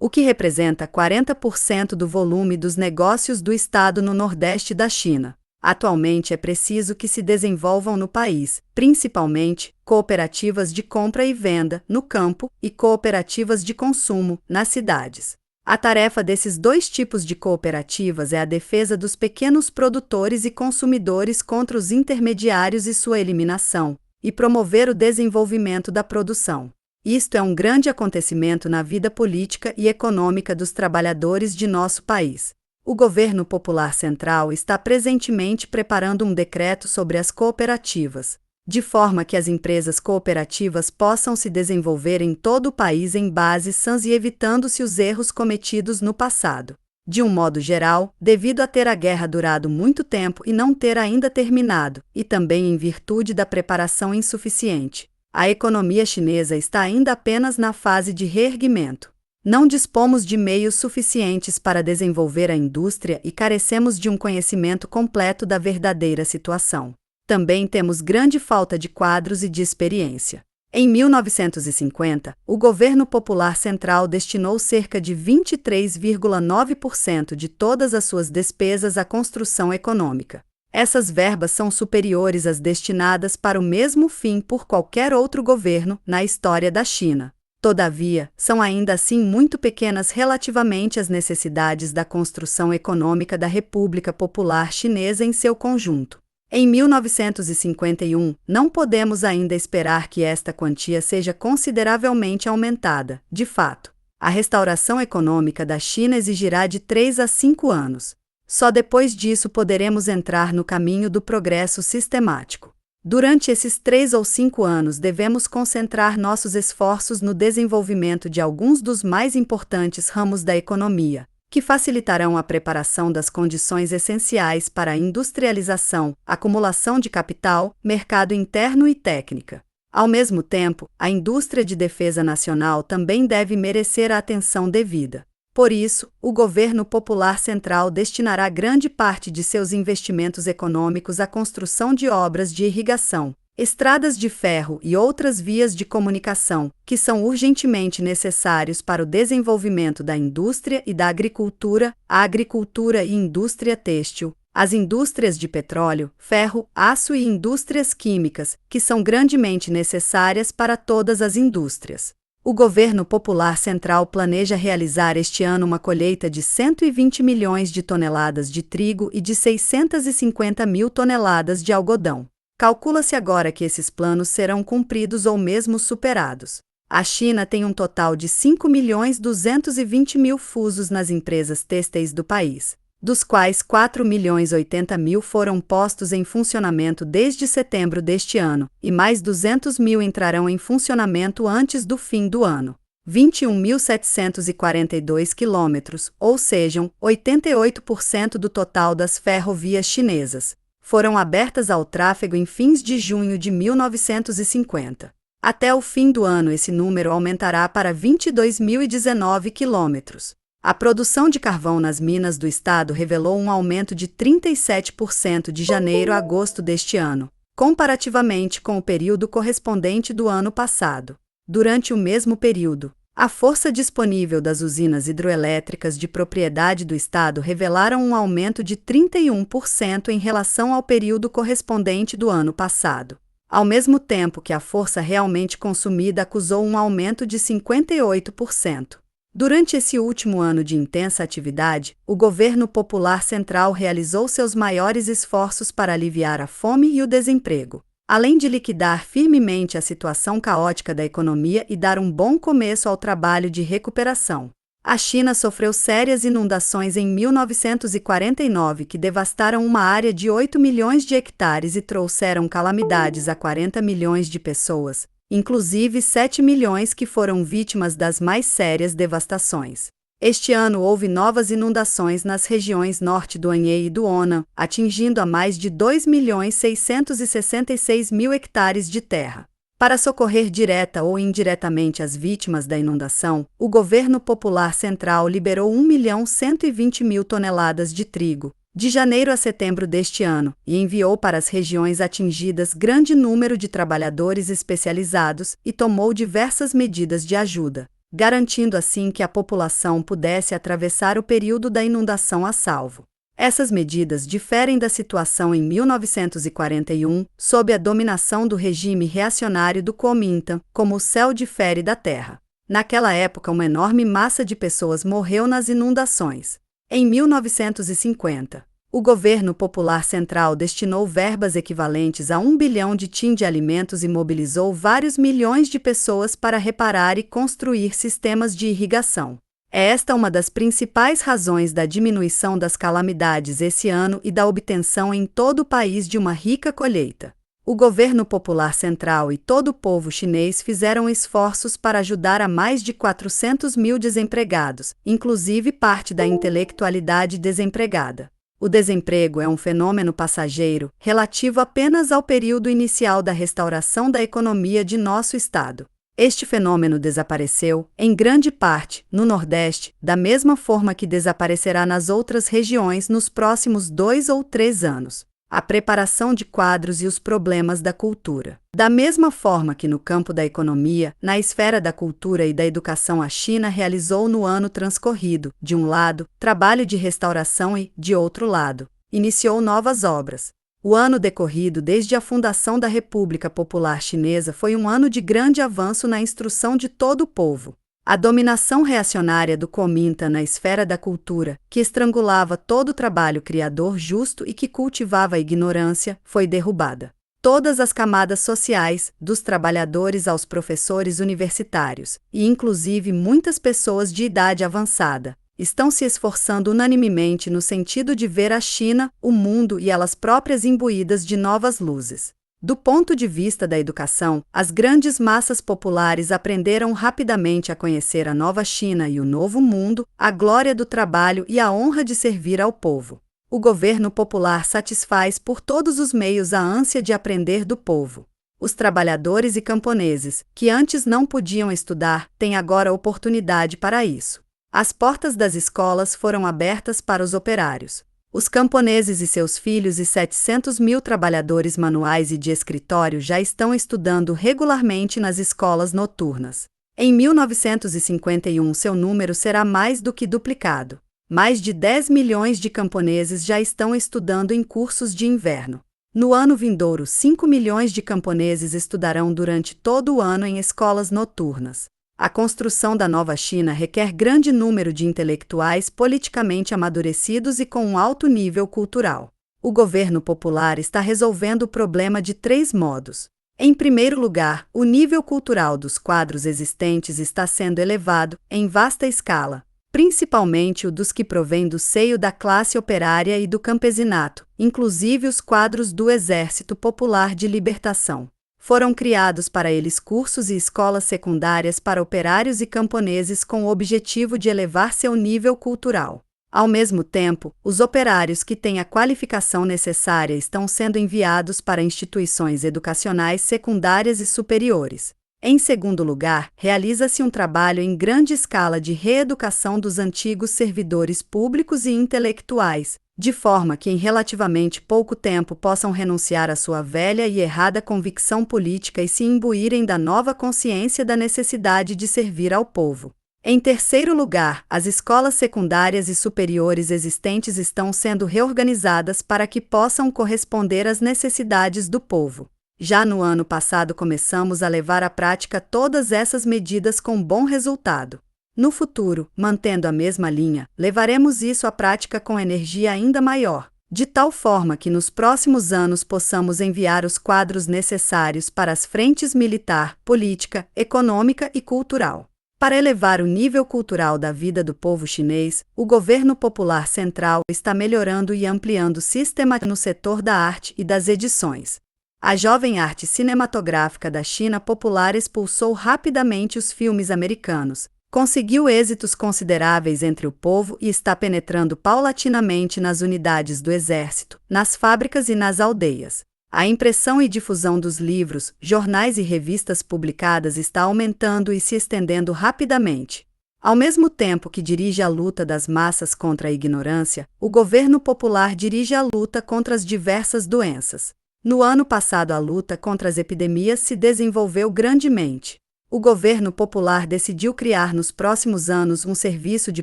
o que representa 40% do volume dos negócios do estado no Nordeste da China. Atualmente é preciso que se desenvolvam no país, principalmente, cooperativas de compra e venda, no campo, e cooperativas de consumo, nas cidades. A tarefa desses dois tipos de cooperativas é a defesa dos pequenos produtores e consumidores contra os intermediários e sua eliminação, e promover o desenvolvimento da produção. Isto é um grande acontecimento na vida política e econômica dos trabalhadores de nosso país. O Governo Popular Central está presentemente preparando um decreto sobre as cooperativas, de forma que as empresas cooperativas possam se desenvolver em todo o país em bases sãs e evitando-se os erros cometidos no passado. De um modo geral, devido a ter a guerra durado muito tempo e não ter ainda terminado, e também em virtude da preparação insuficiente, a economia chinesa está ainda apenas na fase de reerguimento. Não dispomos de meios suficientes para desenvolver a indústria e carecemos de um conhecimento completo da verdadeira situação. Também temos grande falta de quadros e de experiência. Em 1950, o Governo Popular Central destinou cerca de 23,9% de todas as suas despesas à construção econômica. Essas verbas são superiores às destinadas para o mesmo fim por qualquer outro governo na história da China. Todavia, são ainda assim muito pequenas relativamente às necessidades da construção econômica da República Popular Chinesa em seu conjunto. Em 1951, não podemos ainda esperar que esta quantia seja consideravelmente aumentada. De fato, a restauração econômica da China exigirá de 3 a 5 anos. Só depois disso poderemos entrar no caminho do progresso sistemático. Durante esses 3 ou 5 anos devemos concentrar nossos esforços no desenvolvimento de alguns dos mais importantes ramos da economia, que facilitarão a preparação das condições essenciais para a industrialização, acumulação de capital, mercado interno e técnica. Ao mesmo tempo, a indústria de defesa nacional também deve merecer a atenção devida. Por isso, o Governo Popular Central destinará grande parte de seus investimentos econômicos à construção de obras de irrigação, estradas de ferro e outras vias de comunicação, que são urgentemente necessários para o desenvolvimento da indústria e da agricultura, a agricultura e indústria têxtil, as indústrias de petróleo, ferro, aço e indústrias químicas, que são grandemente necessárias para todas as indústrias. O Governo Popular Central planeja realizar este ano uma colheita de 120 milhões de toneladas de trigo e de 650 mil toneladas de algodão. Calcula-se agora que esses planos serão cumpridos ou mesmo superados. A China tem um total de 5.220.000 fusos nas empresas têxteis do país, dos quais 4.080.000 foram postos em funcionamento desde setembro deste ano, e mais 200.000 entrarão em funcionamento antes do fim do ano. 21.742 quilômetros, ou sejam, 88% do total das ferrovias chinesas, foram abertas ao tráfego em fins de junho de 1950. Até o fim do ano esse número aumentará para 22.019 quilômetros. A produção de carvão nas minas do estado revelou um aumento de 37% de janeiro a agosto deste ano, comparativamente com o período correspondente do ano passado. Durante o mesmo período, a força disponível das usinas hidroelétricas de propriedade do estado revelaram um aumento de 31% em relação ao período correspondente do ano passado, ao mesmo tempo que a força realmente consumida acusou um aumento de 58%. Durante esse último ano de intensa atividade, o Governo Popular Central realizou seus maiores esforços para aliviar a fome e o desemprego, além de liquidar firmemente a situação caótica da economia e dar um bom começo ao trabalho de recuperação. A China sofreu sérias inundações em 1949 que devastaram uma área de 8 milhões de hectares e trouxeram calamidades a 40 milhões de pessoas, inclusive 7 milhões que foram vítimas das mais sérias devastações. Este ano houve novas inundações nas regiões norte do Anhui e do Honan, atingindo a mais de 2.666.000 hectares de terra. Para socorrer direta ou indiretamente as vítimas da inundação, o Governo Popular Central liberou 1.120.000 toneladas de trigo, de janeiro a setembro deste ano, e enviou para as regiões atingidas grande número de trabalhadores especializados e tomou diversas medidas de ajuda, garantindo assim que a população pudesse atravessar o período da inundação a salvo. Essas medidas diferem da situação em 1941, sob a dominação do regime reacionário do Kuomintang, como o céu difere da terra. Naquela época, uma enorme massa de pessoas morreu nas inundações. Em 1950, O governo popular central destinou verbas equivalentes a 1 bilhão de tin de alimentos e mobilizou vários milhões de pessoas para reparar e construir sistemas de irrigação. É esta uma das principais razões da diminuição das calamidades esse ano e da obtenção em todo o país de uma rica colheita. O governo popular central e todo o povo chinês fizeram esforços para ajudar a mais de 400 mil desempregados, inclusive parte da intelectualidade desempregada. O desemprego é um fenômeno passageiro, relativo apenas ao período inicial da restauração da economia de nosso estado. Este fenômeno desapareceu, em grande parte, no Nordeste, da mesma forma que desaparecerá nas outras regiões nos próximos 2 ou 3 anos. A preparação de quadros e os problemas da cultura. Da mesma forma que no campo da economia, na esfera da cultura e da educação a China realizou no ano transcorrido, de um lado, trabalho de restauração e, de outro lado, iniciou novas obras. O ano decorrido desde a fundação da República Popular Chinesa foi um ano de grande avanço na instrução de todo o povo. A dominação reacionária do Kuomintang na esfera da cultura, que estrangulava todo o trabalho criador justo e que cultivava a ignorância, foi derrubada. Todas as camadas sociais, dos trabalhadores aos professores universitários, e inclusive muitas pessoas de idade avançada, estão se esforçando unanimemente no sentido de ver a China, o mundo e elas próprias imbuídas de novas luzes. Do ponto de vista da educação, as grandes massas populares aprenderam rapidamente a conhecer a nova China e o novo mundo, a glória do trabalho e a honra de servir ao povo. O governo popular satisfaz por todos os meios a ânsia de aprender do povo. Os trabalhadores e camponeses, que antes não podiam estudar, têm agora oportunidade para isso. As portas das escolas foram abertas para os operários. Os camponeses e seus filhos e 700 mil trabalhadores manuais e de escritório já estão estudando regularmente nas escolas noturnas. Em 1951 seu número será mais do que duplicado. Mais de 10 milhões de camponeses já estão estudando em cursos de inverno. No ano vindouro, 5 milhões de camponeses estudarão durante todo o ano em escolas noturnas. A construção da nova China requer grande número de intelectuais politicamente amadurecidos e com um alto nível cultural. O governo popular está resolvendo o problema de 3 modos. Em primeiro lugar, o nível cultural dos quadros existentes está sendo elevado, em vasta escala, principalmente o dos que provêm do seio da classe operária e do campesinato, inclusive os quadros do Exército Popular de Libertação. Foram criados para eles cursos e escolas secundárias para operários e camponeses com o objetivo de elevar seu nível cultural. Ao mesmo tempo, os operários que têm a qualificação necessária estão sendo enviados para instituições educacionais secundárias e superiores. Em segundo lugar, realiza-se um trabalho em grande escala de reeducação dos antigos servidores públicos e intelectuais, de forma que em relativamente pouco tempo possam renunciar à sua velha e errada convicção política e se imbuírem da nova consciência da necessidade de servir ao povo. Em terceiro lugar, as escolas secundárias e superiores existentes estão sendo reorganizadas para que possam corresponder às necessidades do povo. Já no ano passado começamos a levar à prática todas essas medidas com bom resultado. No futuro, mantendo a mesma linha, levaremos isso à prática com energia ainda maior, de tal forma que nos próximos anos possamos enviar os quadros necessários para as frentes militar, política, econômica e cultural. Para elevar o nível cultural da vida do povo chinês, o governo popular central está melhorando e ampliando sistematicamente no setor da arte e das edições. A jovem arte cinematográfica da China popular expulsou rapidamente os filmes americanos, conseguiu êxitos consideráveis entre o povo e está penetrando paulatinamente nas unidades do exército, nas fábricas e nas aldeias. A impressão e difusão dos livros, jornais e revistas publicadas está aumentando e se estendendo rapidamente. Ao mesmo tempo que dirige a luta das massas contra a ignorância, o governo popular dirige a luta contra as diversas doenças. No ano passado, a luta contra as epidemias se desenvolveu grandemente. O governo popular decidiu criar nos próximos anos um serviço de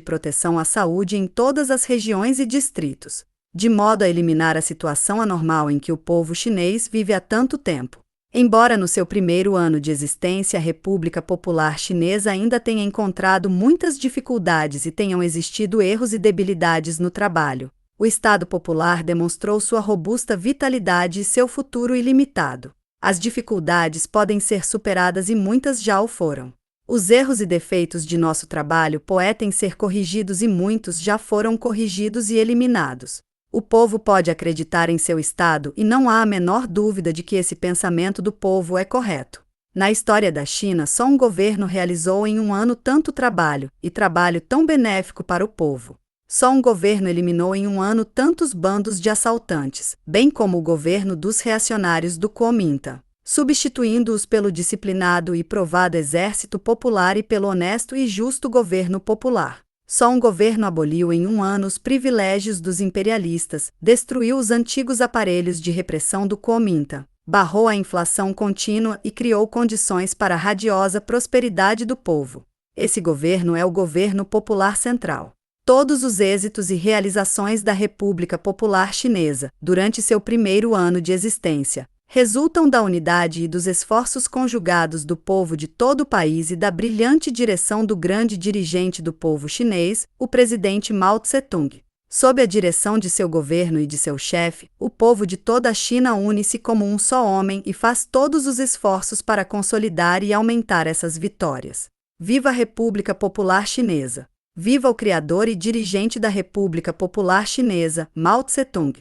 proteção à saúde em todas as regiões e distritos, de modo a eliminar a situação anormal em que o povo chinês vive há tanto tempo. Embora no seu primeiro ano de existência a República Popular Chinesa ainda tenha encontrado muitas dificuldades e tenham existido erros e debilidades no trabalho, O Estado Popular demonstrou sua robusta vitalidade e seu futuro ilimitado. As dificuldades podem ser superadas e muitas já o foram. Os erros e defeitos de nosso trabalho podem ser corrigidos e muitos já foram corrigidos e eliminados. O povo pode acreditar em seu Estado e não há a menor dúvida de que esse pensamento do povo é correto. Na história da China, só um governo realizou em um ano tanto trabalho, e trabalho tão benéfico para o povo. Só um governo eliminou em um ano tantos bandos de assaltantes, bem como o governo dos reacionários do Kuomintang, substituindo-os pelo disciplinado e provado exército popular e pelo honesto e justo governo popular. Só um governo aboliu em um ano os privilégios dos imperialistas, destruiu os antigos aparelhos de repressão do Kuomintang, barrou a inflação contínua e criou condições para a radiosa prosperidade do povo. Esse governo é o governo popular central. Todos os êxitos e realizações da República Popular Chinesa, durante seu primeiro ano de existência, resultam da unidade e dos esforços conjugados do povo de todo o país e da brilhante direção do grande dirigente do povo chinês, o presidente Mao Tse-tung. Sob a direção de seu governo e de seu chefe, o povo de toda a China une-se como um só homem e faz todos os esforços para consolidar e aumentar essas vitórias. Viva a República Popular Chinesa! Viva o criador e dirigente da República Popular Chinesa, Mao Tse-tung!